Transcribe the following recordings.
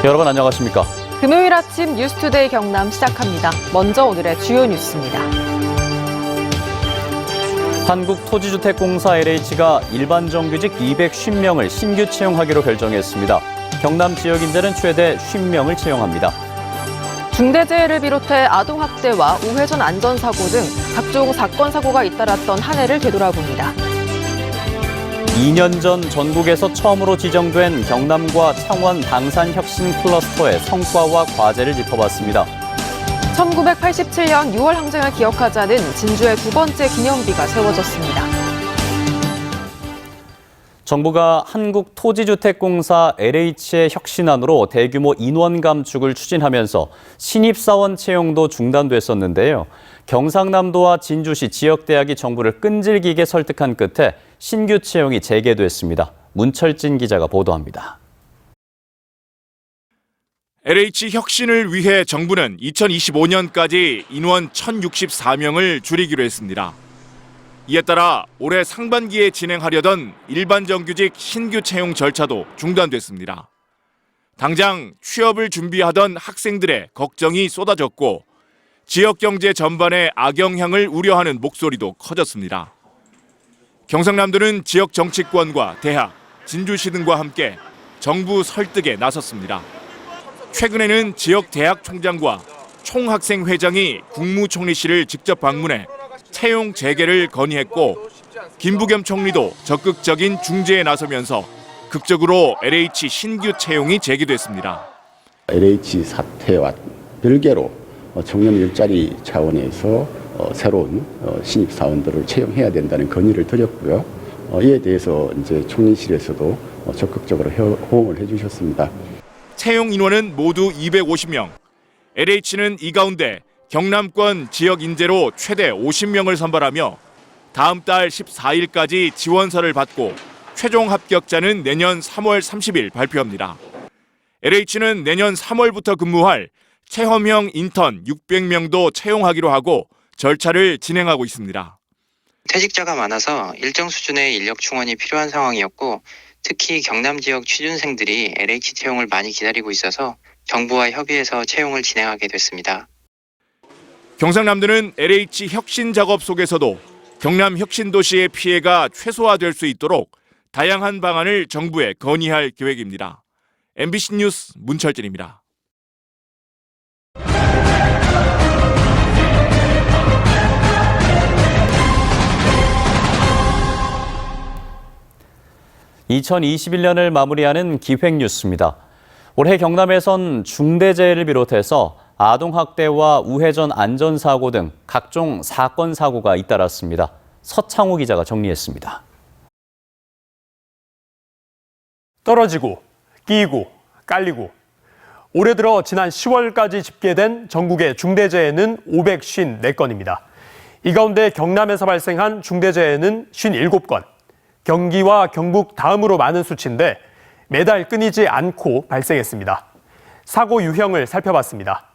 여러분 안녕하십니까? 금요일 아침 뉴스투데이 경남 시작합니다. 먼저 오늘의 주요 뉴스입니다. 한국토지주택공사 LH가 일반 정규직 250명을 신규 채용하기로 결정했습니다. 경남 지역 인재는 최대 50명을 채용합니다. 중대재해를 비롯해 아동학대와 우회전 안전사고 등 각종 사건 사고가 잇따랐던 한 해를 되돌아봅니다. 2년 전 전국에서 처음으로 지정된 경남과 창원 당산 혁신 클러스터의 성과와 과제를 짚어봤습니다. 1987년 6월 항쟁을 기억하자는 진주의 두 번째 기념비가 세워졌습니다. 정부가 한국토지주택공사 LH의 혁신안으로 대규모 인원 감축을 추진하면서 신입사원 채용도 중단됐었는데요. 경상남도와 진주시 지역대학이 정부를 끈질기게 설득한 끝에 신규 채용이 재개됐습니다. 문철진 기자가 보도합니다. LH 혁신을 위해 정부는 2025년까지 인원 1,064명을 줄이기로 했습니다. 이에 따라 올해 상반기에 진행하려던 일반 정규직 신규 채용 절차도 중단됐습니다. 당장 취업을 준비하던 학생들의 걱정이 쏟아졌고 지역 경제 전반에 악영향을 우려하는 목소리도 커졌습니다. 경상남도는 지역 정치권과 대학, 진주시 등과 함께 정부 설득에 나섰습니다. 최근에는 지역 대학 총장과 총학생회장이 국무총리실을 직접 방문해 채용 재개를 건의했고 김부겸 총리도 적극적인 중재에 나서면서 극적으로 LH 신규 채용이 재개됐습니다. LH 사태와 별개로 청년 일자리 차원에서 새로운 신입사원들을 채용해야 된다는 건의를 드렸고요. 이에 대해서 이제 총리실에서도 적극적으로 호응을 해주셨습니다. 채용 인원은 모두 250명. LH는 이 가운데 경남권 지역 인재로 최대 50명을 선발하며 다음 달 14일까지 지원서를 받고 최종 합격자는 내년 3월 30일 발표합니다. LH는 내년 3월부터 근무할 체험형 인턴 600명도 채용하기로 하고 절차를 진행하고 있습니다. 퇴직자가 많아서 일정 수준의 인력 충원이 필요한 상황이었고 특히 경남 지역 취준생들이 LH 채용을 많이 기다리고 있어서 정부와 협의해서 채용을 진행하게 됐습니다. 경상남도는 LH 혁신 작업 속에서도 경남 혁신도시의 피해가 최소화될 수 있도록 다양한 방안을 정부에 건의할 계획입니다. MBC 뉴스 문철진입니다. (2021년을) 마무리하는 기획뉴스입니다. 올해 경남에선 중대재해를 비롯해서 아동학대와 우회전 안전사고 등 각종 사건 사고가 잇따랐습니다. 서창호 기자가 정리했습니다. 떨어지고, 끼이고, 깔리고. 올해 들어 지난 10월까지 집계된 전국의 중대재해는 554건입니다. 이 가운데 경남에서 발생한 중대재해는 57건. 경기와 경북 다음으로 많은 수치인데 매달 끊이지 않고 발생했습니다. 사고 유형을 살펴봤습니다.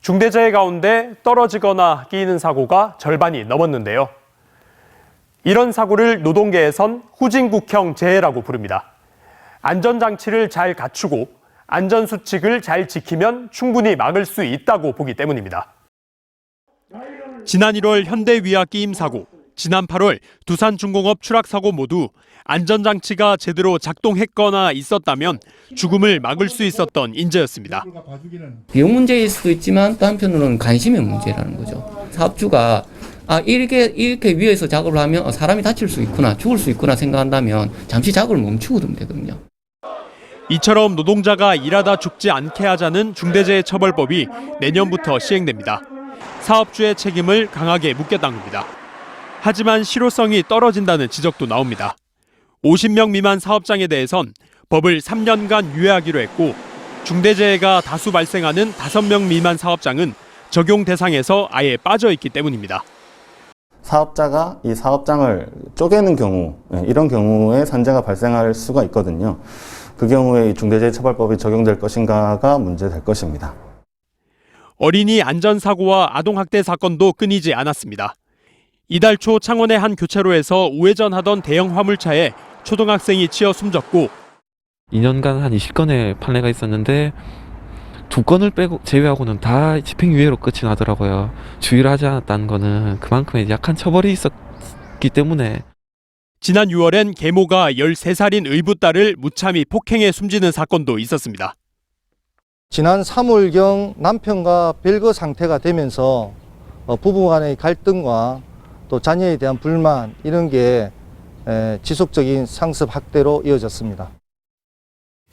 중대재해 가운데 떨어지거나 끼이는 사고가 절반이 넘었는데요. 이런 사고를 노동계에선 후진국형 재해라고 부릅니다. 안전장치를 잘 갖추고 안전수칙을 잘 지키면 충분히 막을 수 있다고 보기 때문입니다. 지난 1월 현대위아 끼임 사고, 지난 8월 두산중공업 추락 사고 모두 안전장치가 제대로 작동했거나 있었다면 죽음을 막을 수 있었던 인재였습니다. 비용 문제일 수도 있지만 또 한편으로는 관심의 문제라는 거죠. 사업주가 이렇게 위에서 작업을 하면 사람이 다칠 수 있구나, 죽을 수 있구나 생각한다면 잠시 작업을 멈추고 두면 되거든요. 이처럼 노동자가 일하다 죽지 않게 하자는 중대재해처벌법이 내년부터 시행됩니다. 사업주의 책임을 강하게 묻겠다는 겁니다. 하지만 실효성이 떨어진다는 지적도 나옵니다. 50명 미만 사업장에 대해선 법을 3년간 유예하기로 했고 중대재해가 다수 발생하는 5명 미만 사업장은 적용 대상에서 아예 빠져 있기 때문입니다. 사업자가 이 사업장을 쪼개는 경우, 이런 경우에 산재가 발생할 수가 있거든요. 그 경우에 이 중대재해처벌법이 적용될 것인가가 문제될 것입니다. 어린이 안전사고와 아동학대 사건도 끊이지 않았습니다. 이달 초 창원의 한 교차로에서 우회전하던 대형 화물차에 초등학생이 치여 숨졌고 2년간 한 20건의 판례가 있었는데 2건을 빼고 제외하고는 다 집행유예로 끝이 나더라고요. 주의를 하지 않았다는 거는 그만큼의 약한 처벌이 있었기 때문에. 지난 6월엔 계모가 13살인 의붓딸을 무참히 폭행해 숨지는 사건도 있었습니다. 지난 3월경 남편과 별거 상태가 되면서 부부 간의 갈등과 또 자녀에 대한 불만 이런 게 지속적인 상습 학대로 이어졌습니다.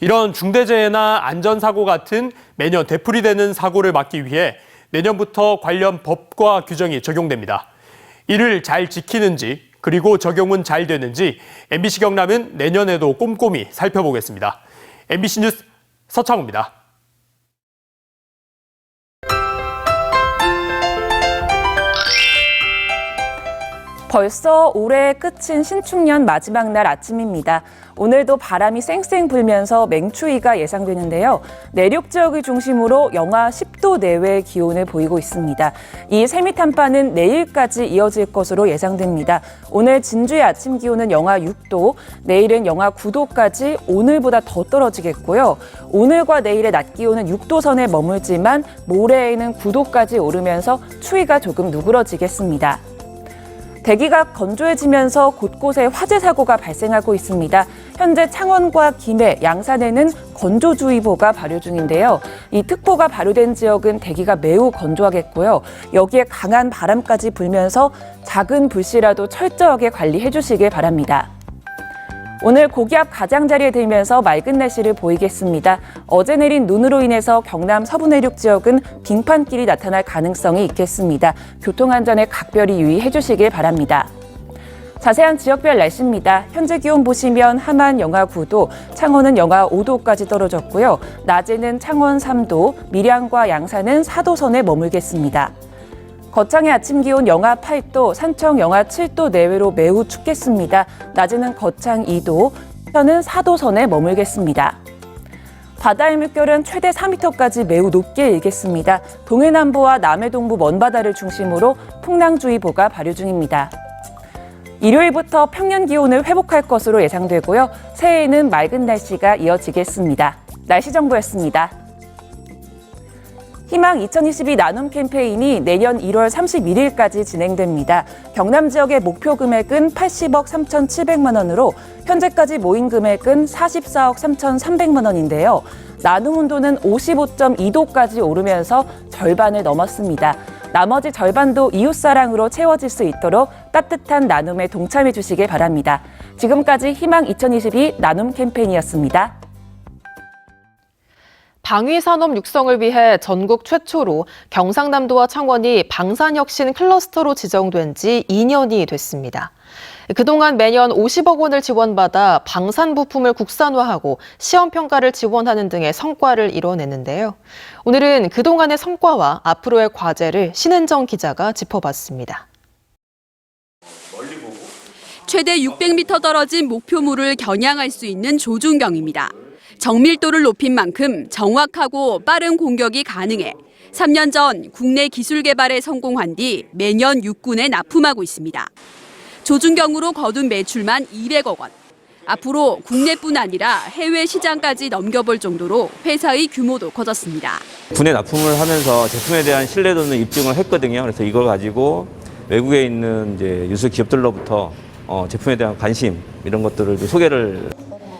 이런 중대재해나 안전사고 같은 매년 되풀이되는 사고를 막기 위해 내년부터 관련 법과 규정이 적용됩니다. 이를 잘 지키는지 그리고 적용은 잘 되는지 MBC 경남은 내년에도 꼼꼼히 살펴보겠습니다. MBC 뉴스 서창우입니다. 벌써 올해 끝인 신축년 마지막 날 아침입니다. 오늘도 바람이 쌩쌩 불면서 맹추위가 예상되는데요. 내륙 지역을 중심으로 영하 10도 내외의 기온을 보이고 있습니다. 이 세미탄파는 내일까지 이어질 것으로 예상됩니다. 오늘 진주의 아침 기온은 영하 6도, 내일은 영하 9도까지 오늘보다 더 떨어지겠고요. 오늘과 내일의 낮 기온은 6도 선에 머물지만 모레에는 9도까지 오르면서 추위가 조금 누그러지겠습니다. 대기가 건조해지면서 곳곳에 화재 사고가 발생하고 있습니다. 현재 창원과 김해, 양산에는 건조주의보가 발효 중인데요. 이 특보가 발효된 지역은 대기가 매우 건조하겠고요. 여기에 강한 바람까지 불면서 작은 불씨라도 철저하게 관리해 주시길 바랍니다. 오늘 고기압 가장자리에 들면서 맑은 날씨를 보이겠습니다. 어제 내린 눈으로 인해서 경남 서부 내륙 지역은 빙판길이 나타날 가능성이 있겠습니다. 교통안전에 각별히 유의해 주시길 바랍니다. 자세한 지역별 날씨입니다. 현재 기온 보시면 함안 영하 9도, 창원은 영하 5도까지 떨어졌고요. 낮에는 창원 3도, 밀양과 양산은 4도 선에 머물겠습니다. 거창의 아침 기온 영하 8도, 산청 영하 7도 내외로 매우 춥겠습니다. 낮에는 거창 2도, 서는 4도 선에 머물겠습니다. 바다의 물결은 최대 4m까지 매우 높게 일겠습니다. 동해남부와 남해동부 먼바다를 중심으로 풍랑주의보가 발효 중입니다. 일요일부터 평년 기온을 회복할 것으로 예상되고요. 새해에는 맑은 날씨가 이어지겠습니다. 날씨 정보였습니다. 희망 2022 나눔 캠페인이 내년 1월 31일까지 진행됩니다. 경남 지역의 목표 금액은 80억 3,700만 원으로 현재까지 모인 금액은 44억 3,300만 원인데요. 나눔 온도는 55.2도까지 오르면서 절반을 넘었습니다. 나머지 절반도 이웃사랑으로 채워질 수 있도록 따뜻한 나눔에 동참해 주시길 바랍니다. 지금까지 희망 2022 나눔 캠페인이었습니다. 방위산업 육성을 위해 전국 최초로 경상남도와 창원이 방산혁신 클러스터로 지정된 지 2년이 됐습니다. 그동안 매년 50억 원을 지원받아 방산 부품을 국산화하고 시험평가를 지원하는 등의 성과를 이뤄냈는데요. 오늘은 그동안의 성과와 앞으로의 과제를 신은정 기자가 짚어봤습니다. 최대 600m 떨어진 목표물을 겨냥할 수 있는 조준경입니다. 정밀도를 높인 만큼 정확하고 빠른 공격이 가능해 3년 전 국내 기술 개발에 성공한 뒤 매년 육군에 납품하고 있습니다. 조준경으로 거둔 매출만 200억 원. 앞으로 국내뿐 아니라 해외 시장까지 넘겨볼 정도로 회사의 규모도 커졌습니다. 군에 납품을 하면서 제품에 대한 신뢰도는 입증을 했거든요. 그래서 이걸 가지고 외국에 있는 이제 유수 기업들로부터 제품에 대한 관심 이런 것들을 소개를.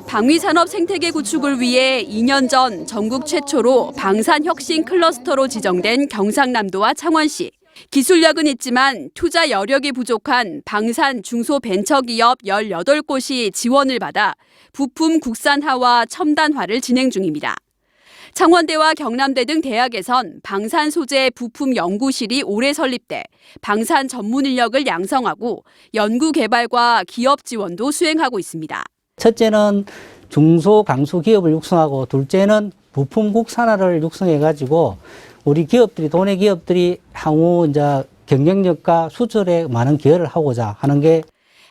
방위산업 생태계 구축을 위해 2년 전 전국 최초로 방산혁신 클러스터로 지정된 경상남도와 창원시. 기술력은 있지만 투자 여력이 부족한 방산 중소벤처기업 18곳이 지원을 받아 부품 국산화와 첨단화를 진행 중입니다. 창원대와 경남대 등 대학에선 방산 소재 부품 연구실이 올해 설립돼 방산 전문 인력을 양성하고 연구 개발과 기업 지원도 수행하고 있습니다. 첫째는 중소 강소 기업을 육성하고 둘째는 부품 국산화를 육성해가지고 우리 기업들이 도내 기업들이 향후 이제 경쟁력과 수출에 많은 기여를 하고자 하는 게.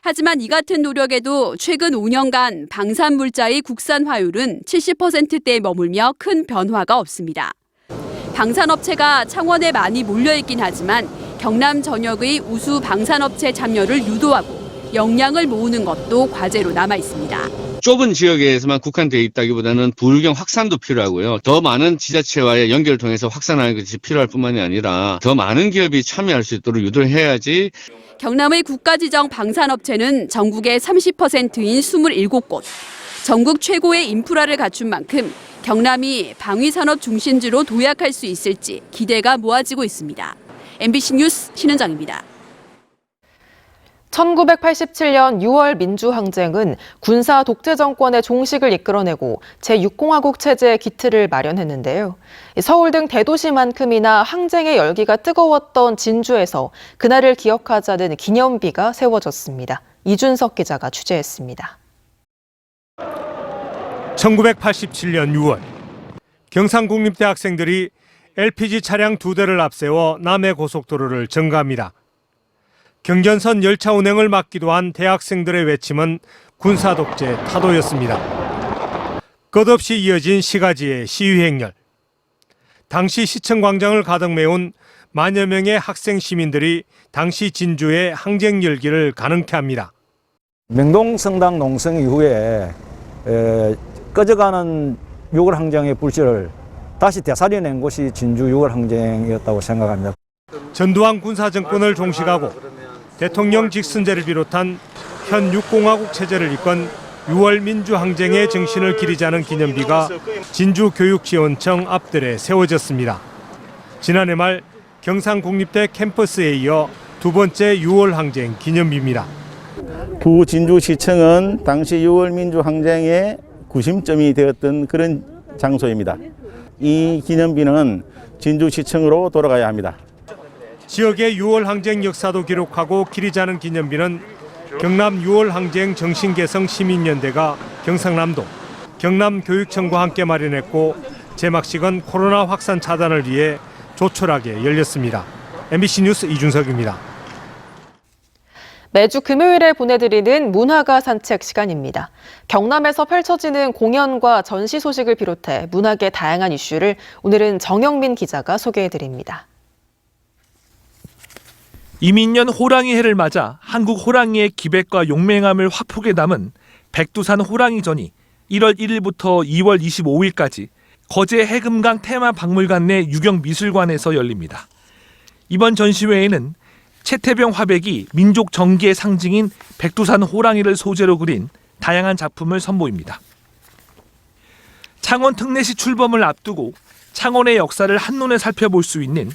하지만 이 같은 노력에도 최근 5년간 방산 물자의 국산화율은 70%대에 머물며 큰 변화가 없습니다. 방산업체가 창원에 많이 몰려있긴 하지만 경남 전역의 우수 방산업체 참여를 유도하고 역량을 모으는 것도 과제로 남아 있습니다. 좁은 지역에서만 국한되어 있다기보다는 부울경 확산도 필요하고요. 더 많은 지자체와의 연결을 통해서 확산하는 것이 필요할 뿐만이 아니라 더 많은 기업이 참여할 수 있도록 유도를 해야지. 경남의 국가지정 방산업체는 전국의 30%인 27곳. 전국 최고의 인프라를 갖춘 만큼 경남이 방위산업 중심지로 도약할 수 있을지 기대가 모아지고 있습니다. MBC 뉴스 신은정입니다. 1987년 6월 민주항쟁은 군사 독재 정권의 종식을 이끌어내고 제6공화국 체제의 기틀을 마련했는데요. 서울 등 대도시만큼이나 항쟁의 열기가 뜨거웠던 진주에서 그날을 기억하자는 기념비가 세워졌습니다. 이준석 기자가 취재했습니다. 1987년 6월 경상국립대 학생들이 LPG 차량 2대를 앞세워 남해고속도로를 점거합니다. 경전선 열차 운행을 막기도 한 대학생들의 외침은 군사독재 타도였습니다. 끝없이 이어진 시가지의 시위 행렬. 당시 시청 광장을 가득 메운 만여 명의 학생 시민들이 당시 진주의 항쟁 열기를 가능케 합니다. 명동성당 농성 이후에 꺼져가는 6월 항쟁의 불씨를 다시 되살려낸 곳이 진주 6월 항쟁이었다고 생각합니다. 전두환 군사정권을 종식하고 대통령 직선제를 비롯한 현 6공화국 체제를 이끈 6월 민주항쟁의 정신을 기리자는 기념비가 진주교육지원청 앞뜰에 세워졌습니다. 지난해 말 경상국립대 캠퍼스에 이어 두 번째 6월 항쟁 기념비입니다. 구 진주시청은 당시 6월 민주항쟁의 구심점이 되었던 그런 장소입니다. 이 기념비는 진주시청으로 돌아가야 합니다. 지역의 6월 항쟁 역사도 기록하고 기리자는 기념비는 경남 6월 항쟁 정신개성 시민연대가 경상남도, 경남교육청과 함께 마련했고 제막식은 코로나 확산 차단을 위해 조촐하게 열렸습니다. MBC 뉴스 이준석입니다. 매주 금요일에 보내드리는 문화가 산책 시간입니다. 경남에서 펼쳐지는 공연과 전시 소식을 비롯해 문학의 다양한 이슈를 오늘은 정영민 기자가 소개해드립니다. 이민년 호랑이 해를 맞아 한국 호랑이의 기백과 용맹함을 화폭에 담은 백두산 호랑이전이 1월 1일부터 2월 25일까지 거제 해금강 테마박물관 내 유경미술관에서 열립니다. 이번 전시회에는 최태병 화백이 민족 정기의 상징인 백두산 호랑이를 소재로 그린 다양한 작품을 선보입니다. 창원 특례시 출범을 앞두고 창원의 역사를 한눈에 살펴볼 수 있는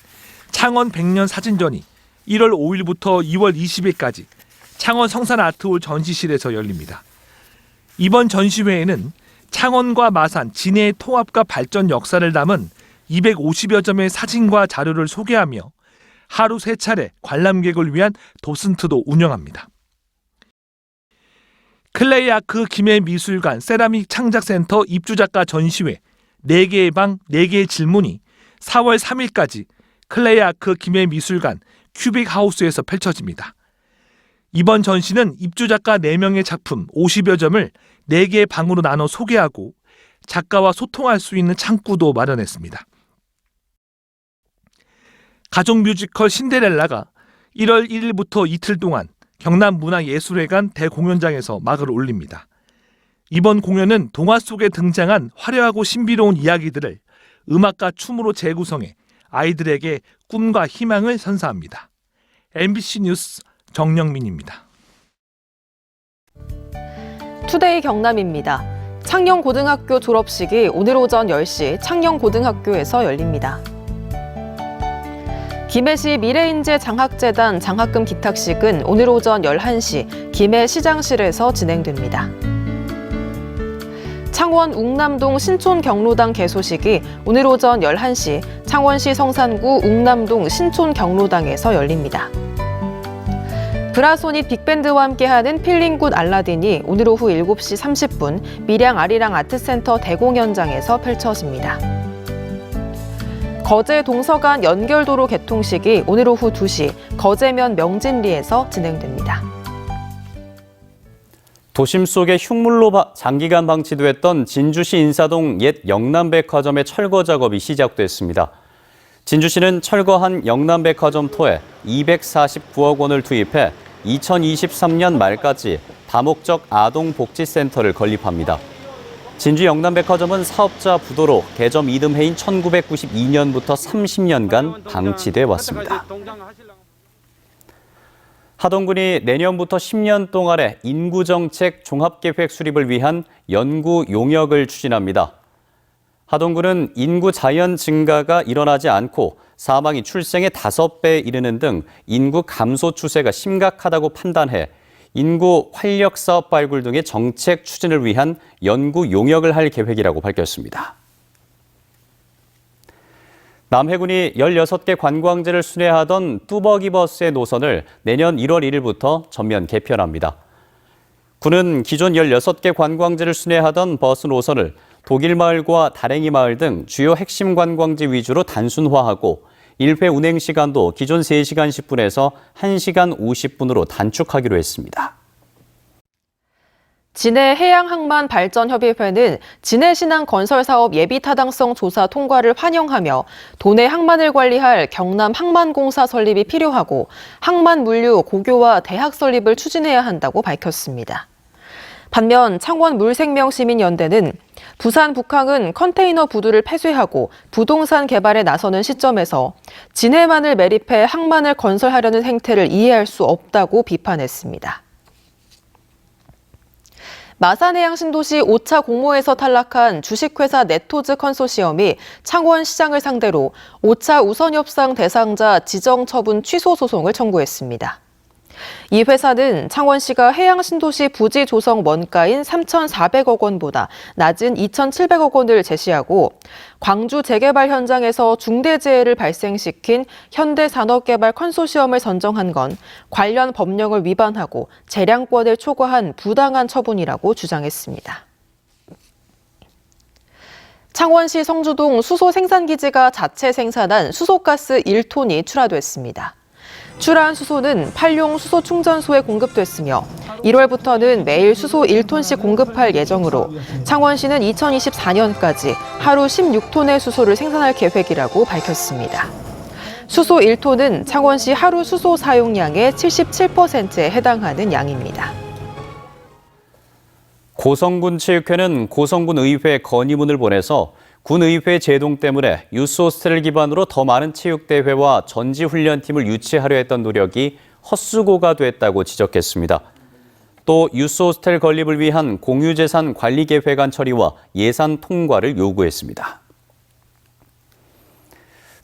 창원 100년 사진전이 1월 5일부터 2월 20일까지 창원 성산아트홀 전시실에서 열립니다. 이번 전시회에는 창원과 마산, 진해의 통합과 발전 역사를 담은 250여 점의 사진과 자료를 소개하며 하루 3차례 관람객을 위한 도슨트도 운영합니다. 클레이 아크 김해미술관 세라믹 창작센터 입주작가 전시회 4개의 방 4개의 질문이 4월 3일까지 클레이 아크 김해미술관 큐빅 하우스에서 펼쳐집니다. 이번 전시는 입주작가 4명의 작품 50여 점을 4개의 방으로 나눠 소개하고 작가와 소통할 수 있는 창구도 마련했습니다. 가족 뮤지컬 신데렐라가 1월 1일부터 이틀 동안 경남문화예술회관 대공연장에서 막을 올립니다. 이번 공연은 동화 속에 등장한 화려하고 신비로운 이야기들을 음악과 춤으로 재구성해 아이들에게 꿈과 희망을 선사합니다. MBC 뉴스 정영민입니다. 투데이 경남입니다. 창녕고등학교 졸업식이 오늘 오전 10시 창녕고등학교에서 열립니다. 김해시 미래인재 장학재단 장학금 기탁식은 오늘 오전 11시 김해시장실에서 진행됩니다. 창원 웅남동 신촌경로당 개소식이 오늘 오전 11시 창원시 성산구 웅남동 신촌경로당에서 열립니다. 브라소닉 빅밴드와 함께하는 필링굿 알라딘이 오늘 오후 7시 30분 밀양 아리랑 아트센터 대공연장에서 펼쳐집니다. 거제 동서간 연결도로 개통식이 오늘 오후 2시 거제면 명진리에서 진행됩니다. 도심 속에 흉물로 장기간 방치됐던 진주시 인사동 옛 영남백화점의 철거 작업이 시작됐습니다. 진주시는 철거한 영남백화점 토에 249억 원을 투입해 2023년 말까지 다목적 아동복지센터를 건립합니다. 진주 영남백화점은 사업자 부도로 개점 이듬해인 1992년부터 30년간 방치돼 왔습니다. 하동군이 내년부터 10년 동안의 인구정책 종합계획 수립을 위한 연구 용역을 추진합니다. 하동군은 인구 자연 증가가 일어나지 않고 사망이 출생의 5배에 이르는 등 인구 감소 추세가 심각하다고 판단해 인구 활력 사업 발굴 등의 정책 추진을 위한 연구 용역을 할 계획이라고 밝혔습니다. 남해군이 16개 관광지를 순회하던 뚜벅이 버스의 노선을 내년 1월 1일부터 전면 개편합니다. 군은 기존 16개 관광지를 순회하던 버스 노선을 독일마을과 다랭이마을 등 주요 핵심 관광지 위주로 단순화하고 1회 운행 시간도 기존 3시간 10분에서 1시간 50분으로 단축하기로 했습니다. 진해해양항만발전협의회는 진해신항 건설사업 예비타당성 조사 통과를 환영하며 도내 항만을 관리할 경남항만공사 설립이 필요하고 항만물류 고교화 대학 설립을 추진해야 한다고 밝혔습니다. 반면 창원 물생명시민연대는 부산 북항은 컨테이너 부두를 폐쇄하고 부동산 개발에 나서는 시점에서 진해만을 매립해 항만을 건설하려는 행태를 이해할 수 없다고 비판했습니다. 마산해양 신도시 5차 공모에서 탈락한 주식회사 네토즈 컨소시엄이 창원시장을 상대로 5차 우선협상 대상자 지정 처분 취소 소송을 청구했습니다. 이 회사는 창원시가 해양 신도시 부지 조성 원가인 3,400억 원보다 낮은 2,700억 원을 제시하고 광주 재개발 현장에서 중대재해를 발생시킨 현대산업개발 컨소시엄을 선정한 건 관련 법령을 위반하고 재량권을 초과한 부당한 처분이라고 주장했습니다. 창원시 성주동 수소 생산기지가 자체 생산한 수소가스 1톤이 출하됐습니다. 출하한 수소는 팔룡 수소 충전소에 공급됐으며 1월부터는 매일 수소 1톤씩 공급할 예정으로 창원시는 2024년까지 하루 16톤의 수소를 생산할 계획이라고 밝혔습니다. 수소 1톤은 창원시 하루 수소 사용량의 77%에 해당하는 양입니다. 고성군체육회는 고성군의회 건의문을 보내서 군의회 제동 때문에 유스호스텔을 기반으로 더 많은 체육대회와 전지훈련팀을 유치하려 했던 노력이 헛수고가 됐다고 지적했습니다. 또 유스호스텔 건립을 위한 공유재산 관리계획안 처리와 예산 통과를 요구했습니다.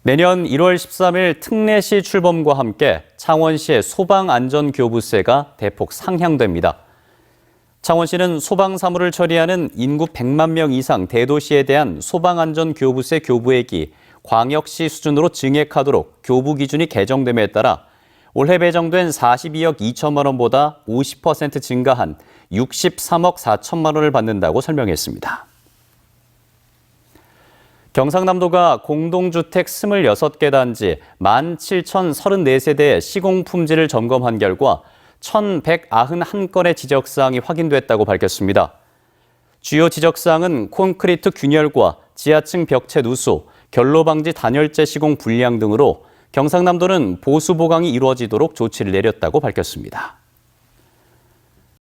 내년 1월 13일 특례시 출범과 함께 창원시의 소방안전교부세가 대폭 상향됩니다. 창원시는 소방 사무를 처리하는 인구 100만 명 이상 대도시에 대한 소방안전교부세 교부액이 광역시 수준으로 증액하도록 교부 기준이 개정됨에 따라 올해 배정된 42억 2천만 원보다 50% 증가한 63억 4천만 원을 받는다고 설명했습니다. 경상남도가 공동주택 26개 단지 17,034세대의 시공품질을 점검한 결과 1,191건의 지적사항이 확인됐다고 밝혔습니다. 주요 지적사항은 콘크리트 균열과 지하층 벽체 누수, 결로방지 단열재 시공 불량 등으로 경상남도는 보수 보강이 이루어지도록 조치를 내렸다고 밝혔습니다.